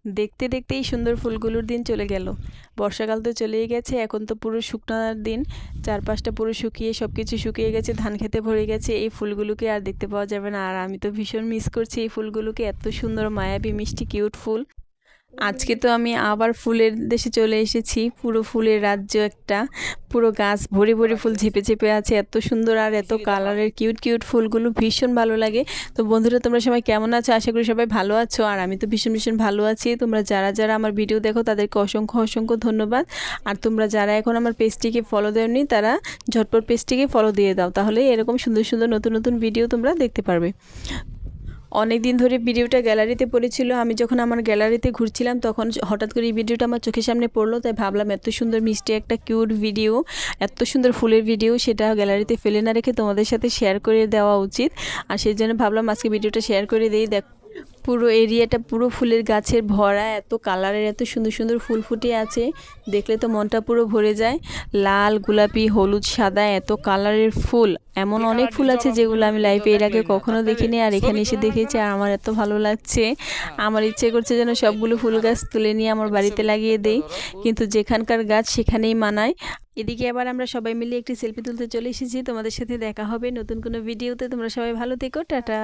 দেখতে দেখতেই সুন্দর ফুলগুলোর দিন চলে গেল। বর্ষাকাল তো চলেই গেছে, এখন তো পুরো শুকনার দিন। চারপাশটা পুরো শুকিয়ে সব কিছু শুকিয়ে গেছে, ধান খেতে ভরে গেছে। এই ফুলগুলোকে আর দেখতে পাওয়া যাবে না। আর আমি তো ভীষণ মিস করছি এই ফুলগুলোকে, এত সুন্দর মায়াবী মিষ্টি কিউট ফুল। আজকে তো আমি আবার ফুলের দেশে চলে এসেছি। পুরো ফুলের রাজ্য একটা, পুরো গাছ ভরে ভরে ফুল ঝেপে ঝেপে আছে। এত সুন্দর আর এত কালারের কিউট কিউট ফুলগুলো ভীষণ ভালো লাগে। তো বন্ধুরা, তোমরা সবাই কেমন আছো? আশা করি সবাই ভালো আছো। আর আমি তো ভীষণ ভীষণ ভালো আছি। তোমরা যারা যারা আমার ভিডিও দেখো তাদেরকে অসংখ্য অসংখ্য ধন্যবাদ। আর তোমরা যারা এখন আমার পেজটিকে ফলো দেওনি তারা ঝটপট পেজটিকে ফলো দিয়ে দাও, তাহলে এরকম সুন্দর সুন্দর নতুন নতুন ভিডিও তোমরা দেখতে পারবে। অনেক দিন ধরে ভিডিওটা গ্যালারিতে পড়েছিল। আমি যখন আমার গ্যালারিতে ঘুরছিলাম তখন হঠাৎ করে এই ভিডিওটা আমার চোখের সামনে পড়লো, তাই ভাবলাম এত সুন্দর মিষ্টি একটা কিউট ভিডিও, এত সুন্দর ফুলের ভিডিও, সেটা গ্যালারিতে ফেলে না রেখে তোমাদের সাথে শেয়ার করে দেওয়া উচিত। আর সেই জন্য ভাবলাম আজকে ভিডিওটা শেয়ার করে দিই। দেখ, পুরো এরিয়াটা পুরো ফুলের গাছের ভরা, এত কালারের এত সুন্দর সুন্দর ফুল ফুটে আছে, দেখলে তো মনটা পুরো ভরে যায়। লাল, গোলাপি, হলুদ, সাদা, এত কালারের ফুল। এমন অনেক ফুল আছে যেগুলো আমি লাইফে এর আগে কখনো দেখিনি, আর এখানে এসে দেখেছি আর আমার এত ভালো লাগছে। আমার ইচ্ছে করছে যেন সবগুলো ফুল গাছ তুলে নিয়ে আমার বাড়িতে লাগিয়ে দেই, কিন্তু যেখানকার গাছ সেখানেই মানায়। এদিকে আবার আমরা সবাই মিলে একটি সেলফি তুলতে চলে এসেছি। তোমাদের সাথে দেখা হবে নতুন কোনো ভিডিওতে। তোমরা সবাই ভালো থেকো, টাটা।